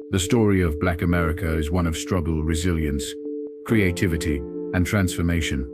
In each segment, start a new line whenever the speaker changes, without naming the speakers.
The story of Black America is one of struggle, resilience, creativity, and transformation.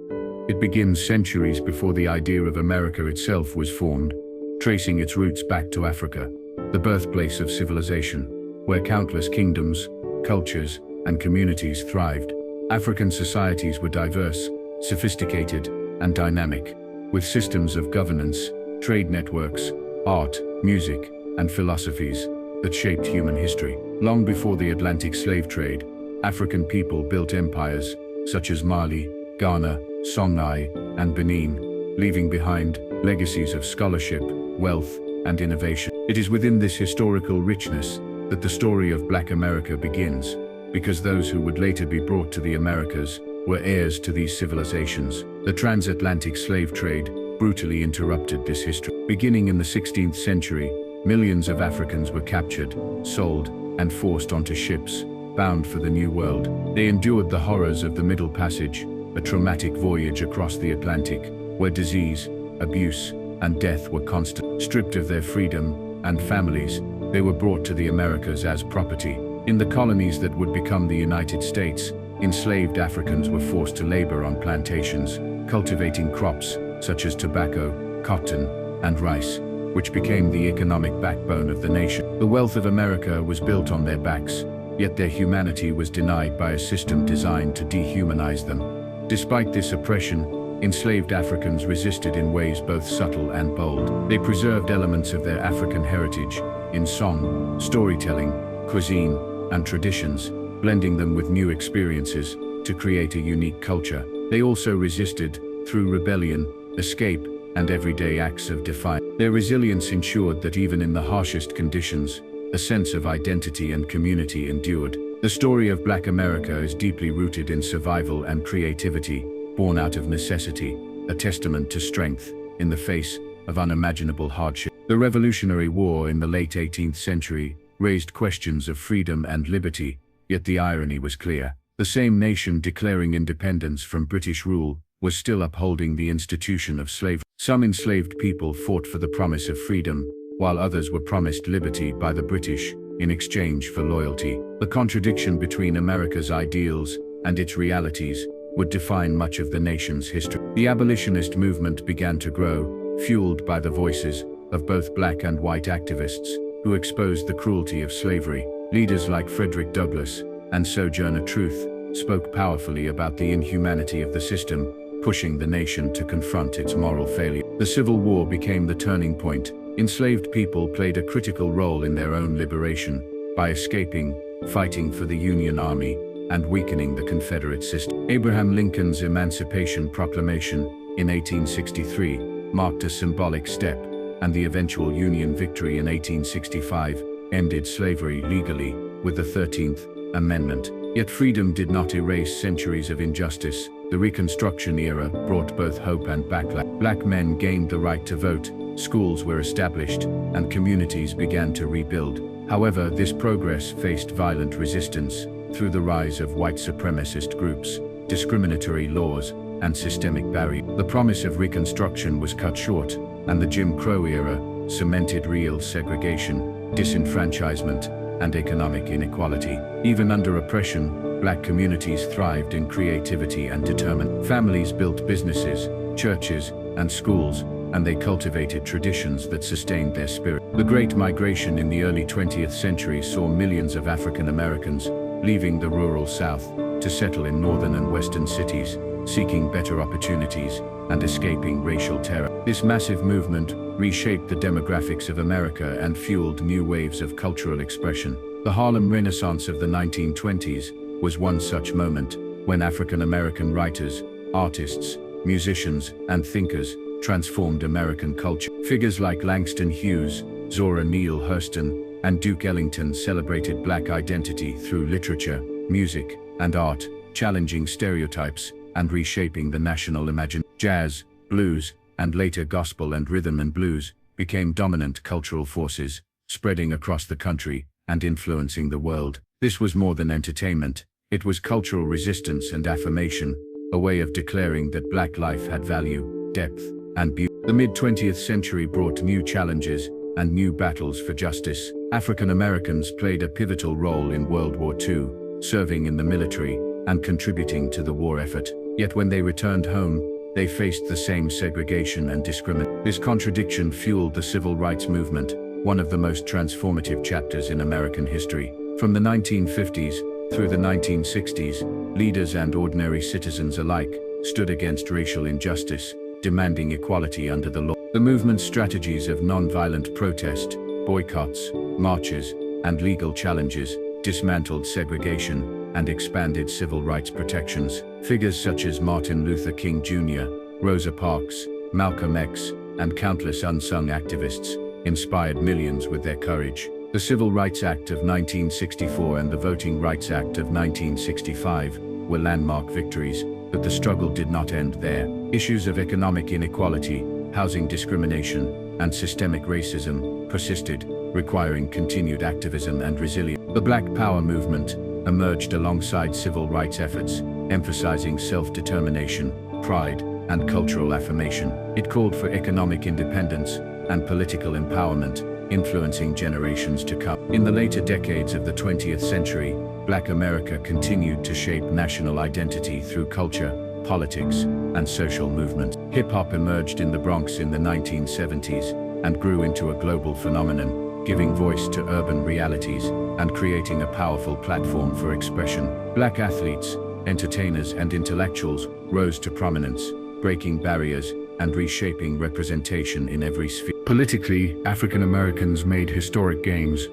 It begins centuries before the idea of America itself was formed, tracing its roots back to Africa, the birthplace of civilization, where countless kingdoms, cultures, and communities thrived. African societies were diverse, sophisticated, and dynamic, with systems of governance, trade networks, art, music, and philosophies that shaped human history. Long before the Atlantic slave trade, African people built empires such as Mali, Ghana, Songhai, and Benin, leaving behind legacies of scholarship, wealth, and innovation. It is within this historical richness that the story of Black America begins, because those who would later be brought to the Americas were heirs to these civilizations. The transatlantic slave trade brutally interrupted this history. Beginning in the 16th century, millions of Africans were captured, sold, and forced onto ships, bound for the New World. They endured the horrors of the Middle Passage, a traumatic voyage across the Atlantic, where disease, abuse, and death were constant. Stripped of their freedom and families, they were brought to the Americas as property. In the colonies that would become the United States, enslaved Africans were forced to labor on plantations, cultivating crops such as tobacco, cotton, and rice, which became the economic backbone of the nation. The wealth of America was built on their backs, yet their humanity was denied by a system designed to dehumanize them. Despite this oppression, enslaved Africans resisted in ways both subtle and bold. They preserved elements of their African heritage in song, storytelling, cuisine, and traditions, blending them with new experiences to create a unique culture. They also resisted through rebellion, escape, and everyday acts of defiance. Their resilience ensured that even in the harshest conditions, a sense of identity and community endured. The story of Black America is deeply rooted in survival and creativity, born out of necessity, a testament to strength in the face of unimaginable hardship. The Revolutionary War in the late 18th century raised questions of freedom and liberty, yet the irony was clear. The same nation declaring independence from British rule was still upholding the institution of slavery. Some enslaved people fought for the promise of freedom, while others were promised liberty by the British in exchange for loyalty. The contradiction between America's ideals and its realities would define much of the nation's history. The abolitionist movement began to grow, fueled by the voices of both black and white activists who exposed the cruelty of slavery. Leaders like Frederick Douglass and Sojourner Truth spoke powerfully about the inhumanity of the system, pushing the nation to confront its moral failure. The Civil War became the turning point. Enslaved people played a critical role in their own liberation by escaping, fighting for the Union Army, and weakening the Confederate system. Abraham Lincoln's Emancipation Proclamation in 1863 marked a symbolic step, and the eventual Union victory in 1865 ended slavery legally with the 13th Amendment. Yet freedom did not erase centuries of injustice. The Reconstruction era brought both hope and backlash. Black men gained the right to vote, schools were established, and communities began to rebuild. However, this progress faced violent resistance through the rise of white supremacist groups, discriminatory laws, and systemic barriers. The promise of Reconstruction was cut short, and the Jim Crow era cemented real segregation, disenfranchisement, and economic inequality. Even under oppression, black communities thrived in creativity and determination. Families built businesses, churches, and schools, and they cultivated traditions that sustained their spirit. The Great Migration in the early 20th century saw millions of African Americans leaving the rural South to settle in northern and western cities, seeking better opportunities and escaping racial terror. This massive movement reshaped the demographics of America and fueled new waves of cultural expression. The Harlem Renaissance of the 1920s was one such moment, when African American writers, artists, musicians, and thinkers transformed American culture. Figures like Langston Hughes, Zora Neale Hurston, and Duke Ellington celebrated black identity through literature, music, and art, challenging stereotypes and reshaping the national imagination. Jazz, blues, and later gospel and rhythm and blues became dominant cultural forces, spreading across the country and influencing the world. This was more than entertainment. It was cultural resistance and affirmation, a way of declaring that black life had value, depth, and beauty. The mid-20th century brought new challenges and new battles for justice. African Americans played a pivotal role in World War II, serving in the military and contributing to the war effort. Yet when they returned home, they faced the same segregation and discrimination. This contradiction fueled the civil rights movement, one of the most transformative chapters in American history. From the 1950s through the 1960s, leaders and ordinary citizens alike stood against racial injustice, demanding equality under the law. The movement's strategies of nonviolent protest, boycotts, marches, and legal challenges dismantled segregation and expanded civil rights protections. Figures such as Martin Luther King Jr., Rosa Parks, Malcolm X, and countless unsung activists inspired millions with their courage. The Civil Rights Act of 1964 and the Voting Rights Act of 1965 were landmark victories, but the struggle did not end there. Issues of economic inequality, housing discrimination, and systemic racism persisted, requiring continued activism and resilience. The Black Power movement emerged alongside civil rights efforts, emphasizing self-determination, pride, and cultural affirmation. It called for economic independence and political empowerment, influencing generations to come. In the later decades of the 20th century, Black America continued to shape national identity through culture, politics, and social movements. Hip-hop emerged in the Bronx in the 1970s and grew into a global phenomenon, giving voice to urban realities and creating a powerful platform for expression. Black athletes, entertainers, and intellectuals rose to prominence, breaking barriers and reshaping representation in every sphere. Politically, African Americans made historic gains,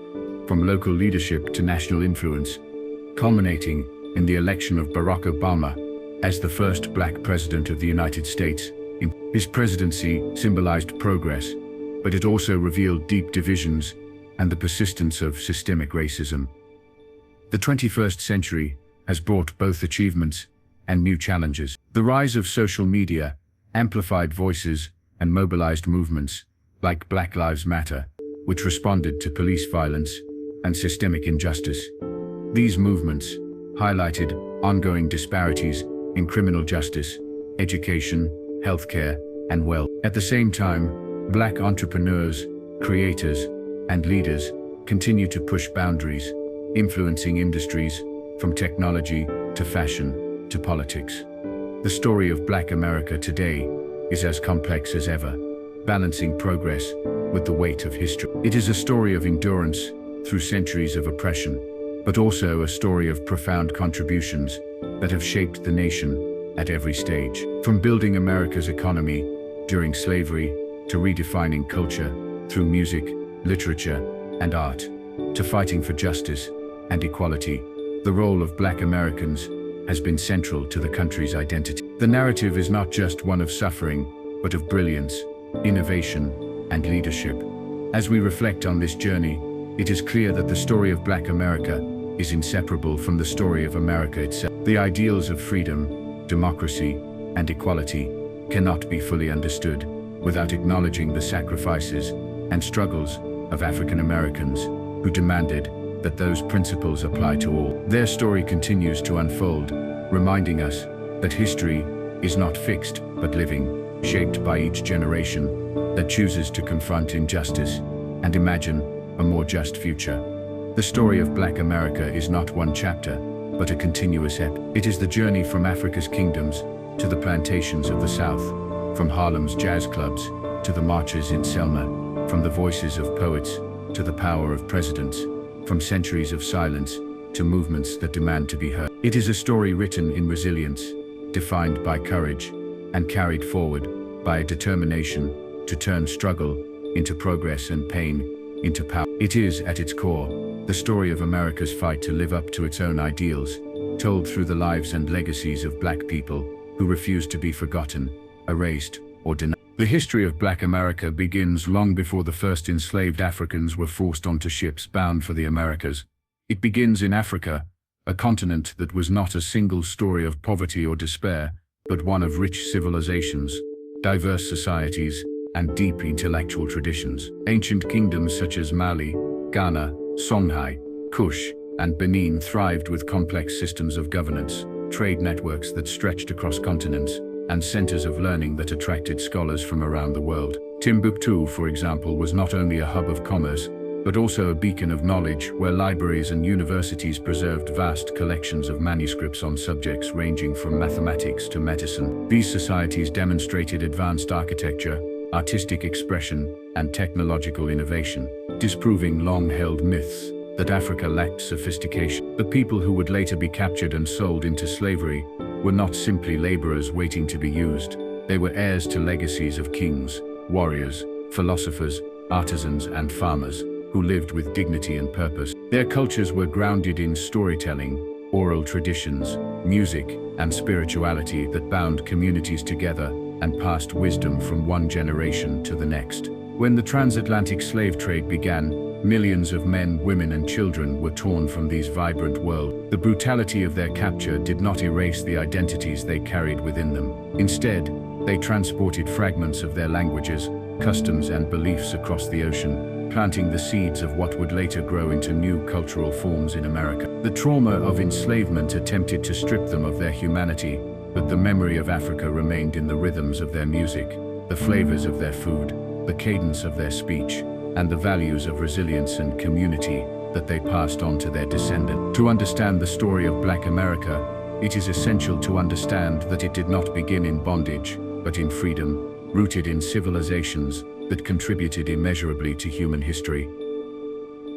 from local leadership to national influence, culminating in the election of Barack Obama as the first Black president of the United States. His presidency symbolized progress, but it also revealed deep divisions and the persistence of systemic racism. The 21st century has brought both achievements and new challenges. The rise of social media amplified voices and mobilized movements like Black Lives Matter, which responded to police violence and systemic injustice. These movements highlighted ongoing disparities in criminal justice, education, healthcare, and wealth. At the same time, Black entrepreneurs, creators, and leaders continue to push boundaries, influencing industries from technology to fashion to politics. The story of Black America today is as complex as ever, balancing progress with the weight of history. It is a story of endurance through centuries of oppression, but also a story of profound contributions that have shaped the nation at every stage. From building America's economy during slavery to redefining culture through music, literature, and art, to fighting for justice and equality, the role of Black Americans has been central to the country's identity. The narrative is not just one of suffering, but of brilliance, innovation, and leadership. As we reflect on this journey, it is clear that the story of Black America is inseparable from the story of America itself. The ideals of freedom, democracy, and equality cannot be fully understood without acknowledging the sacrifices and struggles of African Americans who demanded that those principles apply to all. Their story continues to unfold, reminding us that history is not fixed but living, shaped by each generation that chooses to confront injustice and imagine a more just future. The story of Black America is not one chapter, but a continuous epic. It is the journey from Africa's kingdoms to the plantations of the South, from Harlem's jazz clubs to the marches in Selma, from the voices of poets to the power of presidents, from centuries of silence to movements that demand to be heard. It is a story written in resilience, defined by courage, and carried forward by a determination to turn struggle into progress and pain into power. It is, at its core, the story of America's fight to live up to its own ideals, told through the lives and legacies of Black people who refuse to be forgotten, erased, or denied. The history of Black America begins long before the first enslaved Africans were forced onto ships bound for the Americas. It begins in Africa, a continent that was not a single story of poverty or despair, but one of rich civilizations, diverse societies, and deep intellectual traditions. Ancient kingdoms such as Mali, Ghana, Songhai, Kush, and Benin thrived with complex systems of governance, trade networks that stretched across continents, and centers of learning that attracted scholars from around the world. Timbuktu, for example, was not only a hub of commerce, but also a beacon of knowledge where libraries and universities preserved vast collections of manuscripts on subjects ranging from mathematics to medicine. These societies demonstrated advanced architecture, artistic expression, and technological innovation, disproving long-held myths that Africa lacked sophistication. The people who would later be captured and sold into slavery were not simply laborers waiting to be used. They were heirs to legacies of kings, warriors, philosophers, artisans, and farmers who lived with dignity and purpose. Their cultures were grounded in storytelling, oral traditions, music, and spirituality that bound communities together and passed wisdom from one generation to the next. When the transatlantic slave trade began, millions of men, women, and children were torn from these vibrant worlds. The brutality of their capture did not erase the identities they carried within them. Instead, they transported fragments of their languages, customs, and beliefs across the ocean, planting the seeds of what would later grow into new cultural forms in America. The trauma of enslavement attempted to strip them of their humanity, but the memory of Africa remained in the rhythms of their music, the flavors of their food, the cadence of their speech, and the values of resilience and community that they passed on to their descendants. To understand the story of Black America, it is essential to understand that it did not begin in bondage, but in freedom, rooted in civilizations that contributed immeasurably to human history.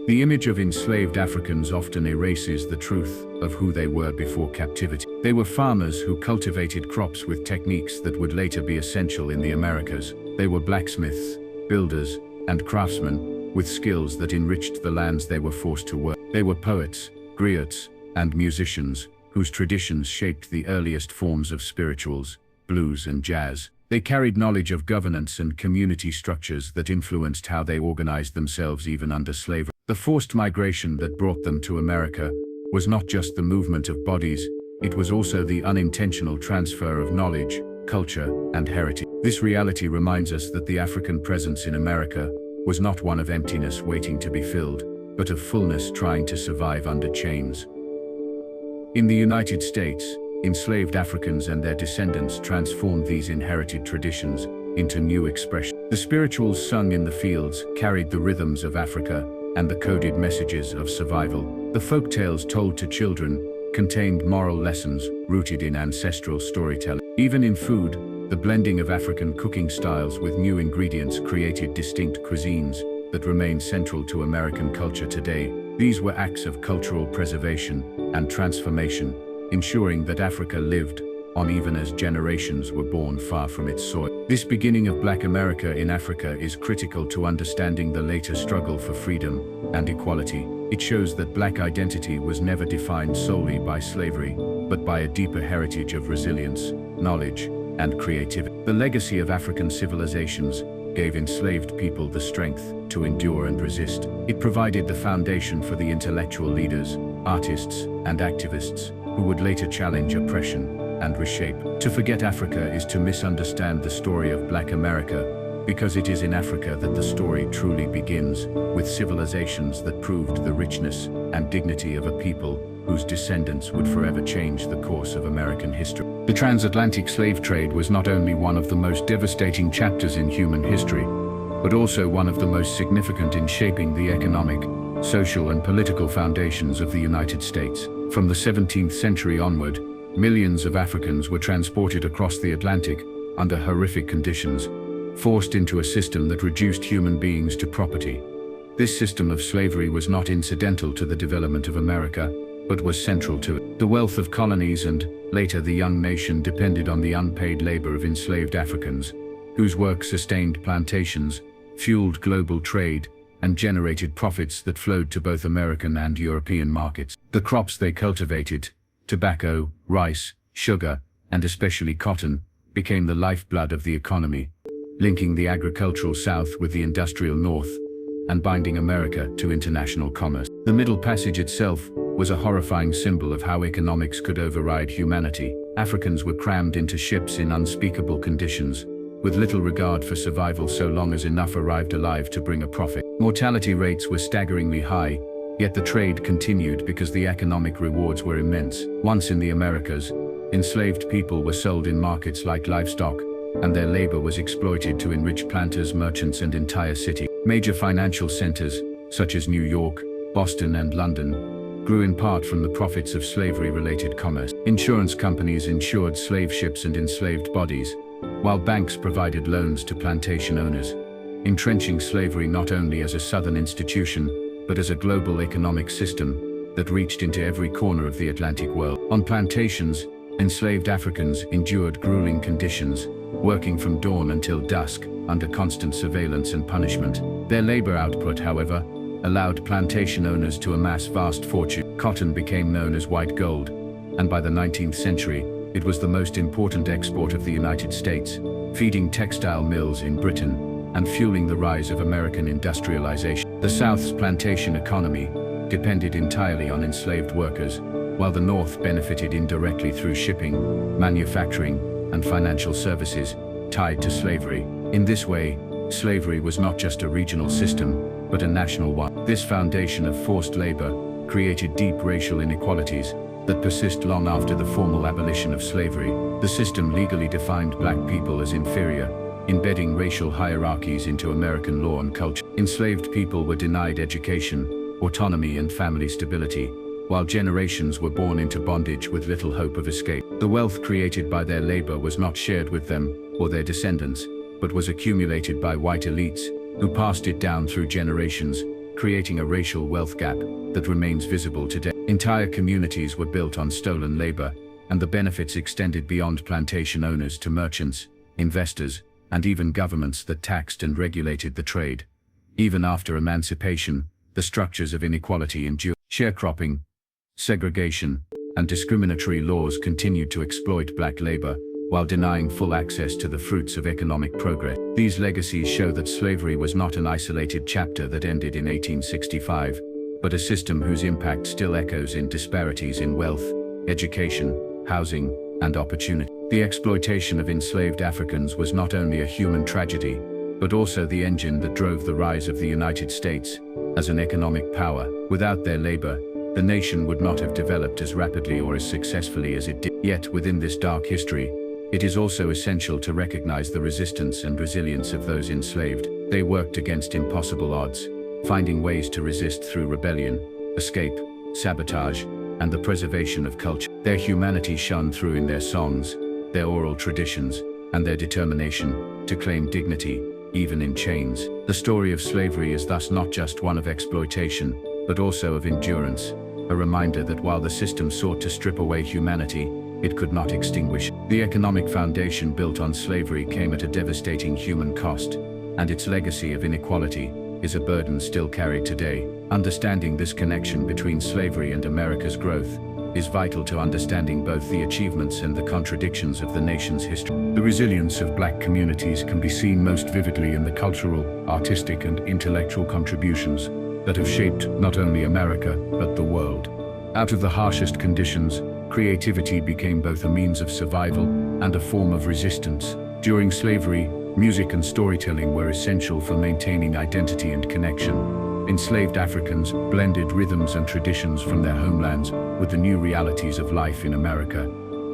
The image of enslaved Africans often erases the truth of who they were before captivity. They were farmers who cultivated crops with techniques that would later be essential in the Americas. They were blacksmiths, builders, and craftsmen with skills that enriched the lands they were forced to work. They were poets, griots, and musicians whose traditions shaped the earliest forms of spirituals, blues, and jazz. They carried knowledge of governance and community structures that influenced how they organized themselves even under slavery. The forced migration that brought them to America was not just the movement of bodies, it was also the unintentional transfer of knowledge, culture, and heritage. This reality reminds us that the African presence in America was not one of emptiness waiting to be filled, but of fullness trying to survive under chains. In the United States, enslaved Africans and their descendants transformed these inherited traditions into new expressions. The spirituals sung in the fields carried the rhythms of Africa and the coded messages of survival. The folktales told to children contained moral lessons rooted in ancestral storytelling. Even in food, the blending of African cooking styles with new ingredients created distinct cuisines that remain central to American culture today. These were acts of cultural preservation and transformation, ensuring that Africa lived on even as generations were born far from its soil. This beginning of Black America in Africa is critical to understanding the later struggle for freedom and equality. It shows that Black identity was never defined solely by slavery, but by a deeper heritage of resilience, knowledge, and creativity. The legacy of African civilizations gave enslaved people the strength to endure and resist. It provided the foundation for the intellectual leaders, artists, and activists who would later challenge oppression and reshape. To forget Africa is to misunderstand the story of Black America, because it is in Africa that the story truly begins, with civilizations that proved the richness and dignity of a people whose descendants would forever change the course of American history. The transatlantic slave trade was not only one of the most devastating chapters in human history, but also one of the most significant in shaping the economic, social, and political foundations of the United States. From the 17th century onward, millions of Africans were transported across the Atlantic under horrific conditions, forced into a system that reduced human beings to property. This system of slavery was not incidental to the development of America, but was central to it. The wealth of colonies and, later, the young nation depended on the unpaid labor of enslaved Africans, whose work sustained plantations, fueled global trade, and generated profits that flowed to both American and European markets. The crops they cultivated, tobacco, rice, sugar, and especially cotton, became the lifeblood of the economy, linking the agricultural South with the industrial North, and binding America to international commerce. The Middle Passage itself was a horrifying symbol of how economics could override humanity. Africans were crammed into ships in unspeakable conditions, with little regard for survival so long as enough arrived alive to bring a profit. Mortality rates were staggeringly high, yet the trade continued because the economic rewards were immense. Once in the Americas, enslaved people were sold in markets like livestock, and their labor was exploited to enrich planters, merchants, and entire cities. Major financial centers, such as New York, Boston, and London, grew in part from the profits of slavery-related commerce. Insurance companies insured slave ships and enslaved bodies, while banks provided loans to plantation owners, entrenching slavery not only as a Southern institution, but as a global economic system that reached into every corner of the Atlantic world. On plantations, enslaved Africans endured grueling conditions, working from dawn until dusk, under constant surveillance and punishment. Their labor output, however, allowed plantation owners to amass vast fortunes. Cotton became known as white gold, and by the 19th century, it was the most important export of the United States, feeding textile mills in Britain and fueling the rise of American industrialization. The South's plantation economy depended entirely on enslaved workers, while the North benefited indirectly through shipping, manufacturing, and financial services tied to slavery. In this way, slavery was not just a regional system, but a national one. This foundation of forced labor created deep racial inequalities that persist long after the formal abolition of slavery. The system legally defined black people as inferior, embedding racial hierarchies into American law and culture. Enslaved people were denied education, autonomy, and family stability, while generations were born into bondage with little hope of escape. The wealth created by their labor was not shared with them or their descendants, but was accumulated by white elites, who passed it down through generations, creating a racial wealth gap that remains visible today. Entire communities were built on stolen labor, and the benefits extended beyond plantation owners to merchants, investors, and even governments that taxed and regulated the trade. Even after emancipation, the structures of inequality endured. Sharecropping, segregation, and discriminatory laws continued to exploit black labor, while denying full access to the fruits of economic progress. These legacies show that slavery was not an isolated chapter that ended in 1865, but a system whose impact still echoes in disparities in wealth, education, housing, and opportunity. The exploitation of enslaved Africans was not only a human tragedy, but also the engine that drove the rise of the United States as an economic power. Without their labor, the nation would not have developed as rapidly or as successfully as it did. Yet within this dark history, it is also essential to recognize the resistance and resilience of those enslaved. They worked against impossible odds, finding ways to resist through rebellion, escape, sabotage, and the preservation of culture. Their humanity shone through in their songs, their oral traditions, and their determination to claim dignity, even in chains. The story of slavery is thus not just one of exploitation, but also of endurance, a reminder that while the system sought to strip away humanity, it could not extinguish. The economic foundation built on slavery came at a devastating human cost, and its legacy of inequality is a burden still carried today. Understanding this connection between slavery and America's growth is vital to understanding both the achievements and the contradictions of the nation's history. The resilience of black communities can be seen most vividly in the cultural, artistic, and intellectual contributions that have shaped not only America, but the world. Out of the harshest conditions, creativity became both a means of survival and a form of resistance. During slavery, music and storytelling were essential for maintaining identity and connection. Enslaved Africans blended rhythms and traditions from their homelands with the new realities of life in America,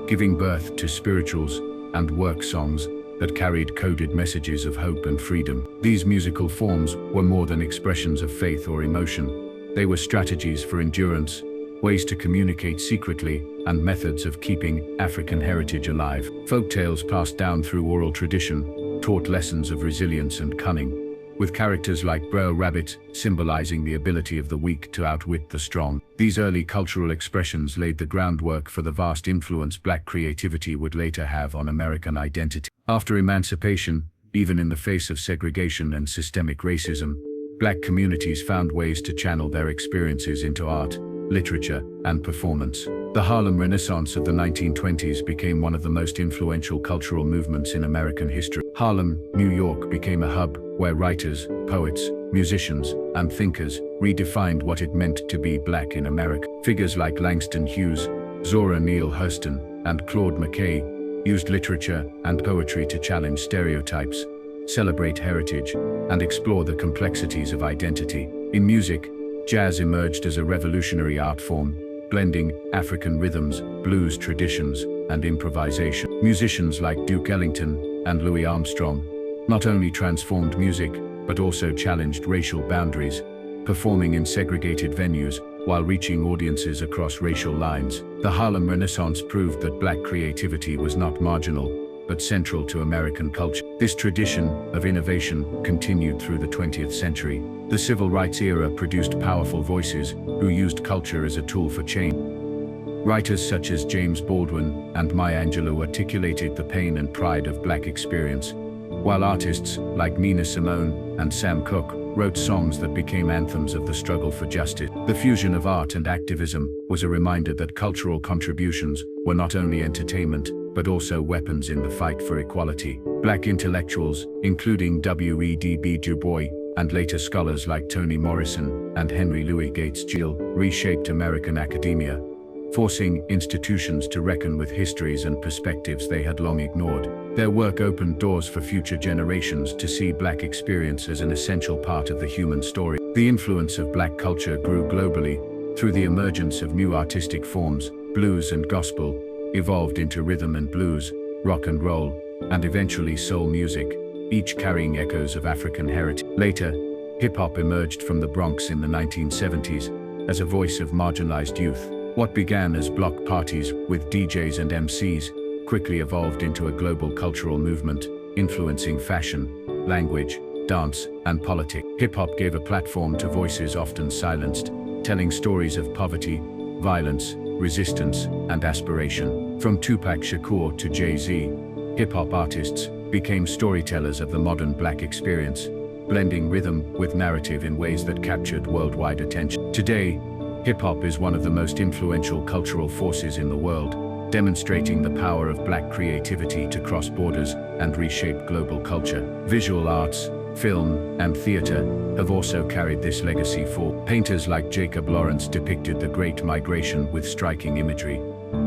giving birth to spirituals and work songs that carried coded messages of hope and freedom. These musical forms were more than expressions of faith or emotion. They were strategies for endurance, ways to communicate secretly, and methods of keeping African heritage alive. Folktales passed down through oral tradition taught lessons of resilience and cunning, with characters like Brer Rabbit symbolizing the ability of the weak to outwit the strong. These early cultural expressions laid the groundwork for the vast influence black creativity would later have on American identity. After emancipation, even in the face of segregation and systemic racism, black communities found ways to channel their experiences into art, literature, and performance. The Harlem Renaissance of the 1920s became one of the most influential cultural movements in American history. Harlem, New York became a hub where writers, poets, musicians, and thinkers redefined what it meant to be black in America. Figures like Langston Hughes, Zora Neale Hurston, and Claude McKay used literature and poetry to challenge stereotypes, celebrate heritage, and explore the complexities of identity. In music, jazz emerged as a revolutionary art form, blending African rhythms, blues traditions, and improvisation. Musicians like Duke Ellington and Louis Armstrong not only transformed music, but also challenged racial boundaries, performing in segregated venues while reaching audiences across racial lines. The Harlem Renaissance proved that black creativity was not marginal, but central to American culture. This tradition of innovation continued through the 20th century. The Civil Rights era produced powerful voices who used culture as a tool for change. Writers such as James Baldwin and Maya Angelou articulated the pain and pride of black experience, while artists like Nina Simone and Sam Cooke wrote songs that became anthems of the struggle for justice. The fusion of art and activism was a reminder that cultural contributions were not only entertainment, but also weapons in the fight for equality. Black intellectuals, including W.E.B. Du Bois, and later scholars like Toni Morrison and Henry Louis Gates Gill, reshaped American academia, forcing institutions to reckon with histories and perspectives they had long ignored. Their work opened doors for future generations to see black experience as an essential part of the human story. The influence of black culture grew globally through the emergence of new artistic forms. Blues and gospel evolved into rhythm and blues, rock and roll, and eventually soul music, each carrying echoes of African heritage. Later, hip-hop emerged from the Bronx in the 1970s as a voice of marginalized youth. What began as block parties with DJs and MCs quickly evolved into a global cultural movement, influencing fashion, language, dance, and politics. Hip-hop gave a platform to voices often silenced, telling stories of poverty, violence, resistance, and aspiration. From Tupac Shakur to Jay-Z, hip-hop artists became storytellers of the modern black experience, blending rhythm with narrative in ways that captured worldwide attention. Today, hip-hop is one of the most influential cultural forces in the world, demonstrating the power of black creativity to cross borders and reshape global culture. Visual arts, film, and theater have also carried this legacy forward. Painters like Jacob Lawrence depicted the Great Migration with striking imagery,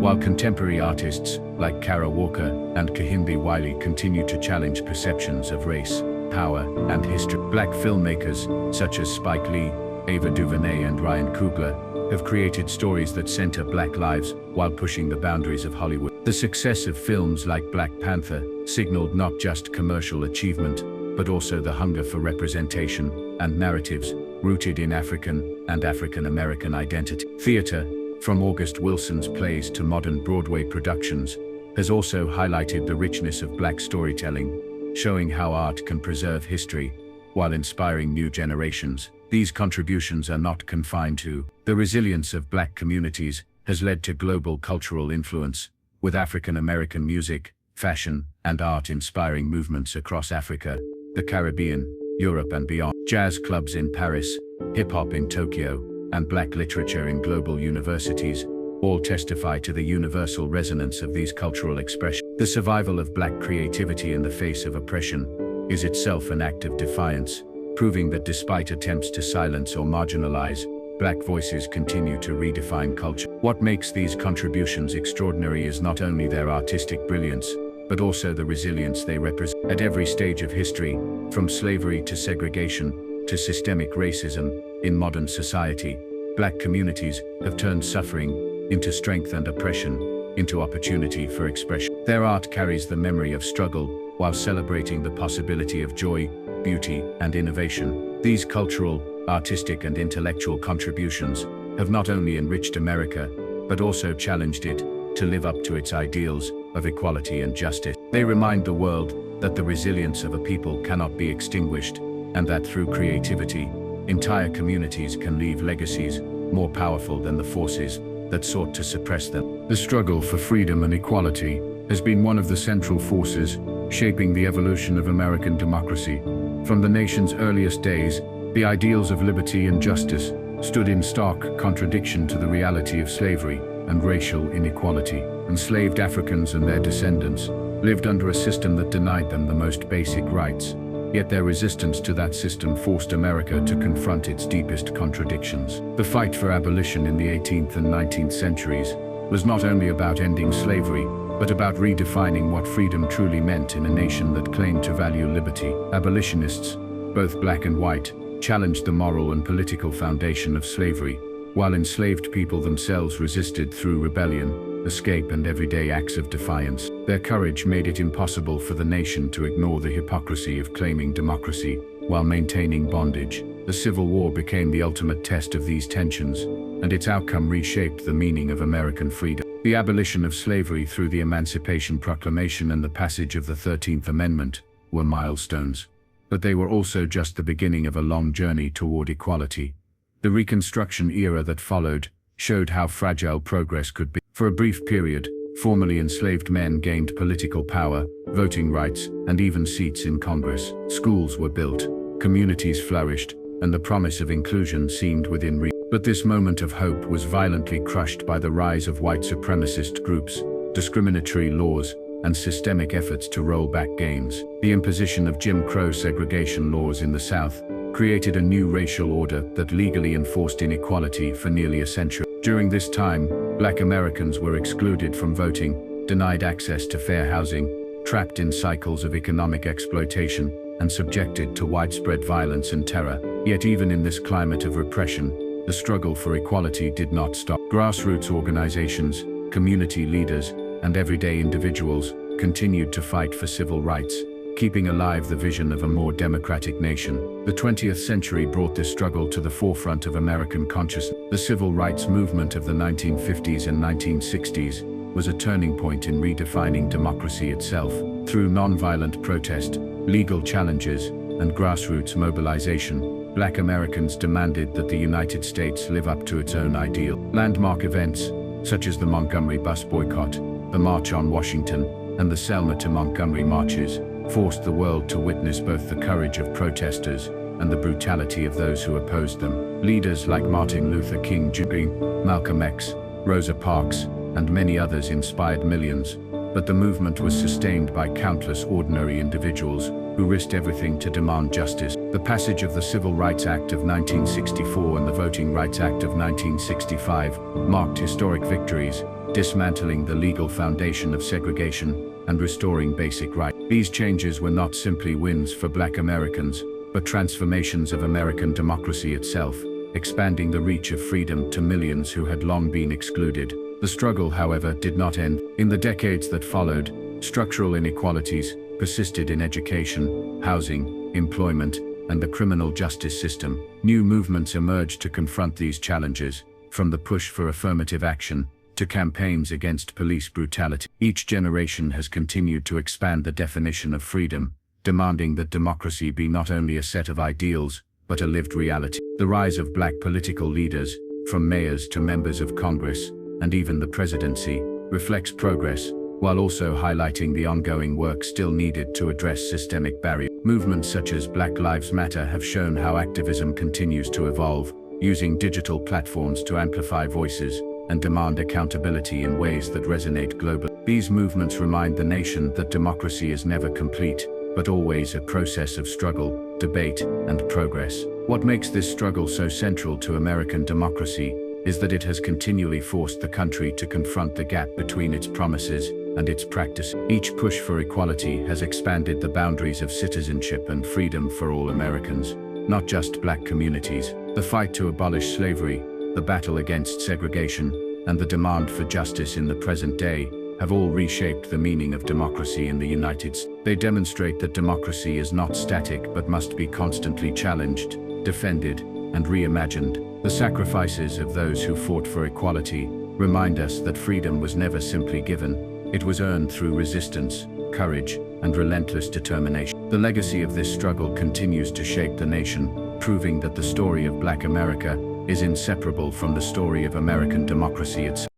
while contemporary artists like Kara Walker and Kehinde Wiley continue to challenge perceptions of race, power, and history. Black filmmakers such as Spike Lee, Ava DuVernay, and Ryan Coogler have created stories that center black lives while pushing the boundaries of Hollywood. The success of films like Black Panther signaled not just commercial achievement, but also the hunger for representation and narratives rooted in African and African American identity. Theater, from August Wilson's plays to modern Broadway productions, has also highlighted the richness of black storytelling, showing how art can preserve history while inspiring new generations. These contributions are not confined to the resilience of black communities, has led to global cultural influence, with African American music, fashion, and art inspiring movements across Africa, the Caribbean, Europe, and beyond. Jazz clubs in Paris, hip-hop in Tokyo, and black literature in global universities all testify to the universal resonance of these cultural expressions. The survival of black creativity in the face of oppression is itself an act of defiance, proving that despite attempts to silence or marginalize, black voices continue to redefine culture. What makes these contributions extraordinary is not only their artistic brilliance, but also the resilience they represent. At every stage of history, from slavery to segregation to systemic racism in modern society, black communities have turned suffering into strength and oppression into opportunity for expression. Their art carries the memory of struggle while celebrating the possibility of joy, beauty, and innovation. These cultural, artistic, and intellectual contributions have not only enriched America, but also challenged it to live up to its ideals of equality and justice. They remind the world that the resilience of a people cannot be extinguished, and that through creativity, entire communities can leave legacies more powerful than the forces that sought to suppress them. The struggle for freedom and equality has been one of the central forces shaping the evolution of American democracy. From the nation's earliest days, the ideals of liberty and justice stood in stark contradiction to the reality of slavery and racial inequality. Enslaved Africans and their descendants lived under a system that denied them the most basic rights, yet their resistance to that system forced America to confront its deepest contradictions. The fight for abolition in the 18th and 19th centuries was not only about ending slavery, but about redefining what freedom truly meant in a nation that claimed to value liberty. Abolitionists, both black and white, challenged the moral and political foundation of slavery, while enslaved people themselves resisted through rebellion, escape, and everyday acts of defiance. Their courage made it impossible for the nation to ignore the hypocrisy of claiming democracy while maintaining bondage. The Civil War became the ultimate test of these tensions, and its outcome reshaped the meaning of American freedom. The abolition of slavery through the Emancipation Proclamation and the passage of the 13th Amendment were milestones, but they were also just the beginning of a long journey toward equality. The Reconstruction era that followed showed how fragile progress could be. For a brief period, formerly enslaved men gained political power, voting rights, and even seats in Congress. Schools were built, communities flourished, and the promise of inclusion seemed within reach. But this moment of hope was violently crushed by the rise of white supremacist groups, discriminatory laws, and systemic efforts to roll back gains. The imposition of Jim Crow segregation laws in the South created a new racial order that legally enforced inequality for nearly a century. During this time, Black Americans were excluded from voting, denied access to fair housing, trapped in cycles of economic exploitation, and subjected to widespread violence and terror. Yet even in this climate of repression, the struggle for equality did not stop. Grassroots organizations, community leaders, and everyday individuals continued to fight for civil rights, keeping alive the vision of a more democratic nation. The 20th century brought this struggle to the forefront of American consciousness. The civil rights movement of the 1950s and 1960s was a turning point in redefining democracy itself. Through nonviolent protest, legal challenges, and grassroots mobilization, Black Americans demanded that the United States live up to its own ideal. Landmark events, such as the Montgomery bus boycott, the March on Washington, and the Selma to Montgomery marches, forced the world to witness both the courage of protesters and the brutality of those who opposed them. Leaders like Martin Luther King Jr., Malcolm X, Rosa Parks, and many others inspired millions, but the movement was sustained by countless ordinary individuals who risked everything to demand justice. The passage of the Civil Rights Act of 1964 and the Voting Rights Act of 1965 marked historic victories, dismantling the legal foundation of segregation and restoring basic rights. These changes were not simply wins for Black Americans, but transformations of American democracy itself, expanding the reach of freedom to millions who had long been excluded. The struggle, however, did not end. In the decades that followed, structural inequalities persisted in education, housing, employment, and the criminal justice system. New movements emerged to confront these challenges, from the push for affirmative action to campaigns against police brutality. Each generation has continued to expand the definition of freedom, demanding that democracy be not only a set of ideals, but a lived reality. The rise of Black political leaders, from mayors to members of Congress, and even the presidency, reflects progress, while also highlighting the ongoing work still needed to address systemic barriers. Movements such as Black Lives Matter have shown how activism continues to evolve, using digital platforms to amplify voices and demand accountability in ways that resonate globally. These movements remind the nation that democracy is never complete, but always a process of struggle, debate, and progress. What makes this struggle so central to American democracy is that it has continually forced the country to confront the gap between its promises and its practice. Each push for equality has expanded the boundaries of citizenship and freedom for all Americans, not just Black communities. The fight to abolish slavery, the battle against segregation, and the demand for justice in the present day have all reshaped the meaning of democracy in the United States. They demonstrate that democracy is not static but must be constantly challenged, defended, and reimagined. The sacrifices of those who fought for equality remind us that freedom was never simply given. It was earned through resistance, courage, and relentless determination. The legacy of this struggle continues to shape the nation, proving that the story of Black America is inseparable from the story of American democracy itself.